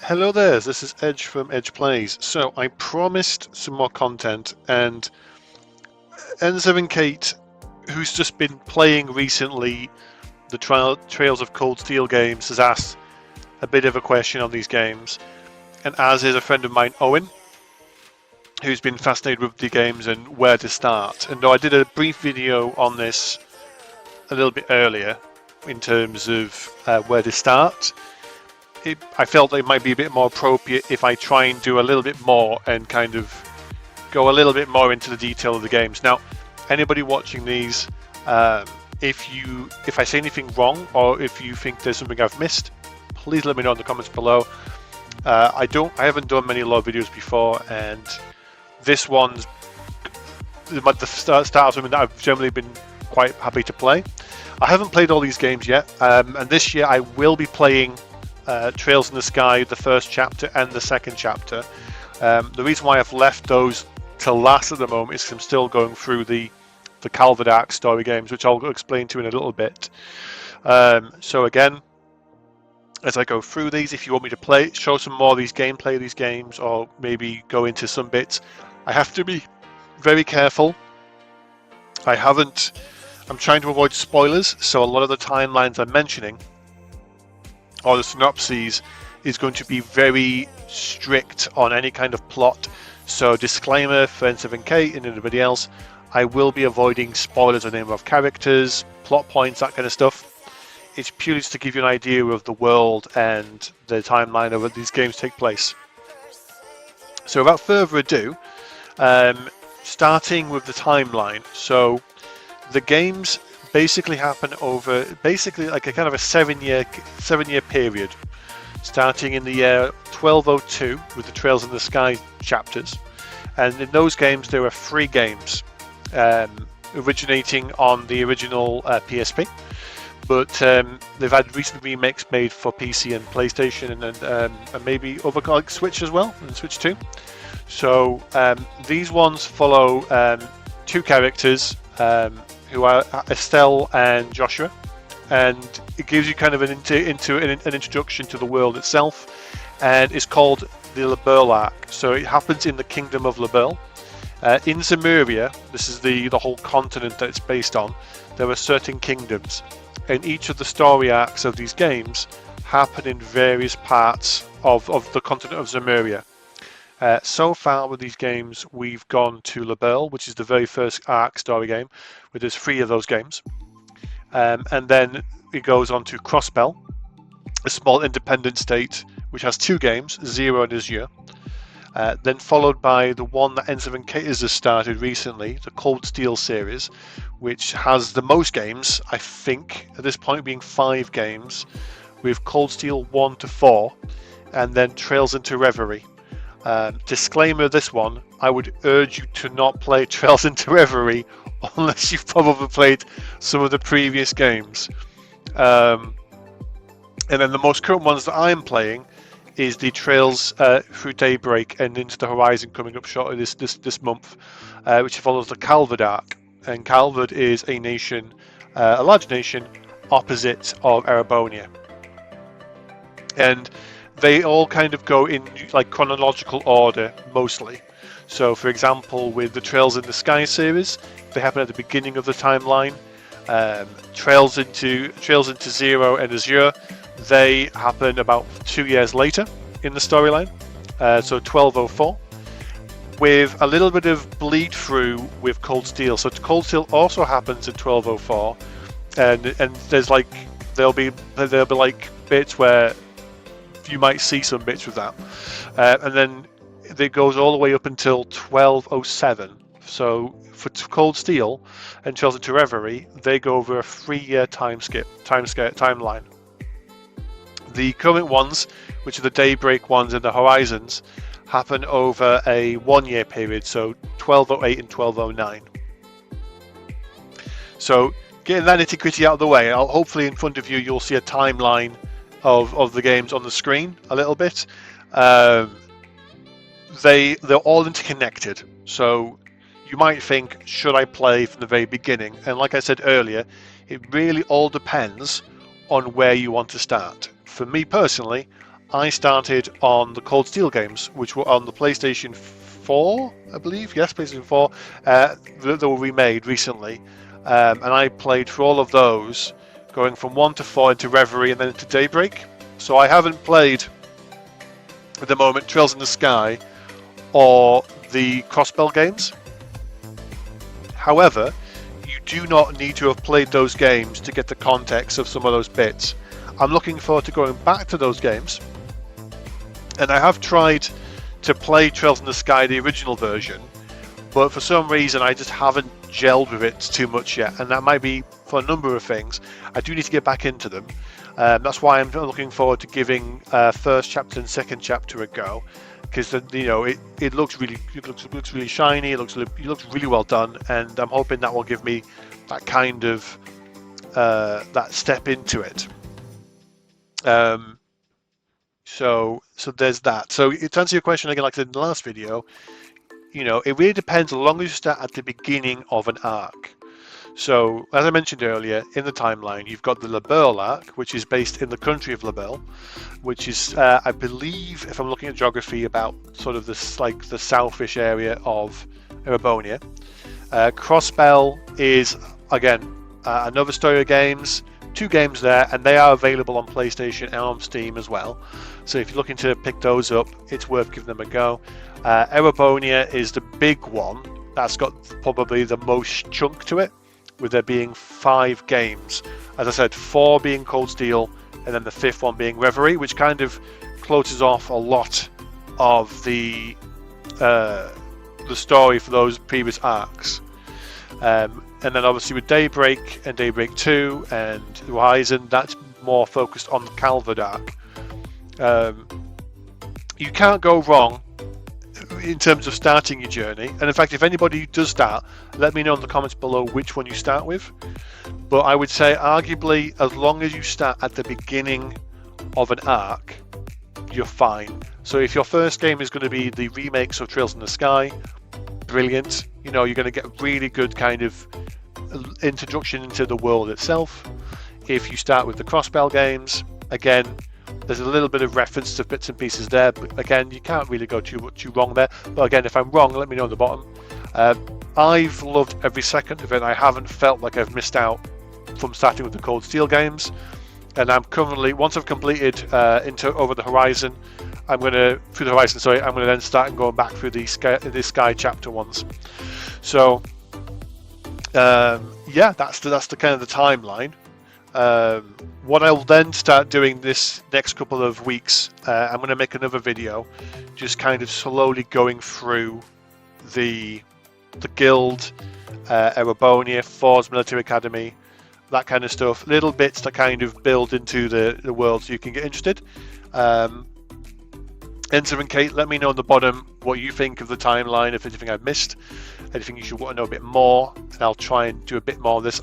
Hello there, this is Edge from Edge Plays. So I promised some more content, and N7 Kate, who's just been playing recently the Trails of Cold Steel games, has asked a bit of a question on these games, and as is a friend of mine, Owen, who's been fascinated with the games and where to start. And though I did a brief video on this a little bit earlier in terms of where to start, I felt it might be a bit more appropriate if I try and do a little bit more and kind of go a little bit more into the detail of the games. Now, anybody watching these, if I say anything wrong or if you think there's something I've missed, please let me know in the comments below. I haven't done many lore videos before, and this one's the start of something that I've generally been quite happy to play. I haven't played all these games yet, and this year I will be playing Trails in the Sky, the first chapter and the second chapter. The reason why I've left those till last at the moment is because I'm still going through the Calvard Ark story games, which I'll explain to you in a little bit. So again, as I go through these, if you want me to show some more of these gameplay of these games, or maybe go into some bits, I have to be very careful. I'm trying to avoid spoilers, so a lot of the timelines I'm mentioning or the synopses is going to be very strict on any kind of plot. So disclaimer for N7K and anybody else, I will be avoiding spoilers on the name of characters, plot points, that kind of stuff. It's purely just to give you an idea of the world and the timeline of where these games take place. So without further ado, starting with the timeline. So the games basically happen over like a kind of a seven-year period, starting in the year 1202 with the Trails in the Sky chapters. And in those games there were 3 games originating on the original PSP, but they've had recent remakes made for PC and PlayStation and maybe over like Switch as well, and Switch 2. So these ones follow 2 characters who are Estelle and Joshua, and it gives you kind of an introduction to the world itself, and it's called the Liberl Arc. So it happens in the Kingdom of Liberl. In Zemuria, this is the whole continent that it's based on, there are certain kingdoms, and each of the story arcs of these games happen in various parts of the continent of Zemuria. So far with these games, we've gone to Liberl, which is the very first Ark story game, where there's 3 of those games. And then it goes on to Crossbell, a small independent state, which has 2 games, Zero and Azure. Then followed by the one that N7K has started recently, the Cold Steel series, which has the most games, I think, at this point being 5 games, with Cold Steel 1 to 4, and then Trails into Reverie. Disclaimer, this one, I would urge you to not play Trails into Reverie unless you've probably played some of the previous games. And then the most current ones that I'm playing is the Trails through Daybreak and Into the Horizon, coming up shortly this month, which follows the Calvard Arc. And Calvard is a nation, a large nation, opposite of Erebonia. And they all kind of go in like chronological order mostly. So for example, with the Trails in the Sky series, they happen at the beginning of the timeline. Trails into Zero and Azure, they happen about 2 years later in the storyline, so 1204, with a little bit of bleed through with Cold Steel. So Cold Steel also happens in 1204, and there's like there'll be like bits where you might see some bits with that, and then it goes all the way up until 1207. So for Cold Steel and Trails into Reverie, they go over a 3-year timeline. The current ones, which are the Daybreak ones and the Horizons, happen over a 1-year period, so 1208 and 1209. So getting that nitty-gritty out of the way, hopefully in front of you you'll see a timeline of the games on the screen a little bit. They're all interconnected, so you might think, should I play from the very beginning? And like I said earlier, it really all depends on where you want to start. For me personally, I started on the Cold Steel games, which were on the PlayStation 4, I believe. Yes, PlayStation 4. They were remade recently. And I played through all of those, going from 1 to 4 into Reverie and then into Daybreak. So I haven't played, at the moment, Trails in the Sky or the Crossbell games. However, you do not need to have played those games to get the context of some of those bits. I'm looking forward to going back to those games, and I have tried to play Trails in the Sky, the original version, but for some reason I just haven't gelled with it too much yet, and that might be for a number of things. I do need to get back into them. That's why I'm looking forward to giving first chapter and second chapter a go, because it looks really shiny. It looks really well done, and I'm hoping that will give me that kind of that step into it. So there's that. So to answer your question again, like I said in the last video, it really depends. As long as you start at the beginning of an arc. So, as I mentioned earlier, in the timeline, you've got the Liberl arc, which is based in the country of Liberl, which is, I believe, if I'm looking at geography, about sort of this, like the southish area of Erebonia. Crossbell is, again, another story of games, 2 games there, and they are available on PlayStation and on Steam as well. So if you're looking to pick those up, it's worth giving them a go. Erebonia is the big one. That's got probably the most chunk to it, with there being 5 games. As I said, 4 being Cold Steel, and then the 5th one being Reverie, which kind of closes off a lot of the story for those previous arcs. And then obviously with Daybreak and Daybreak 2 and Horizon, that's more focused on the Calvard arc. You can't go wrong in terms of starting your journey, and in fact, if anybody does start, let me know in the comments below which one you start with. But I would say arguably, as long as you start at the beginning of an arc, you're fine. So if your first game is going to be the remakes of Trails in the Sky, brilliant. You're going to get a really good kind of introduction into the world itself. If you start with the Crossbell games, again, there's a little bit of reference to bits and pieces there, but again, you can't really go too wrong there. But again, if I'm wrong, let me know in the bottom. I've loved every second of it. I haven't felt like I've missed out from starting with the Cold Steel games, and I'm currently, once I've completed Over the Horizon, I'm going to then start and going back through the Sky chapter ones. So yeah, that's the kind of the timeline. What I'll then start doing this next couple of weeks, I'm going to make another video just kind of slowly going through the guild, Erebonia, Thor's Military Academy, that kind of stuff, little bits that kind of build into the world so you can get interested. Enzo and Kate, let me know on the bottom what you think of the timeline, if anything I've missed, anything you should want to know a bit more, and I'll try and do a bit more of this.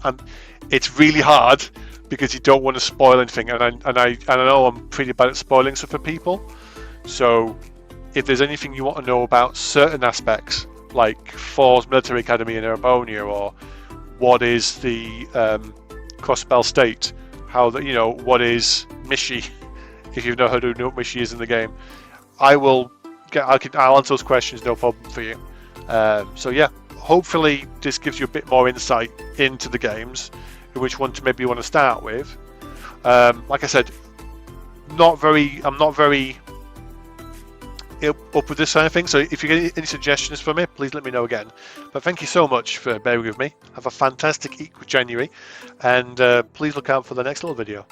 It's really hard because you don't want to spoil anything, and I know I'm pretty bad at spoiling stuff for people. So if there's anything you want to know about certain aspects, like Thor's Military Academy in Erebonia, or what is the Crossbell State, what is Mishi, if you've not heard of what Mishi is in the game, I'll answer those questions, no problem for you. So yeah, hopefully this gives you a bit more insight into the games, which one to maybe you want to start with. Like I said, I'm not very up with this kind of thing, so if you get any suggestions for me, please let me know again. But thank you so much for bearing with me. Have a fantastic January, and please look out for the next little video.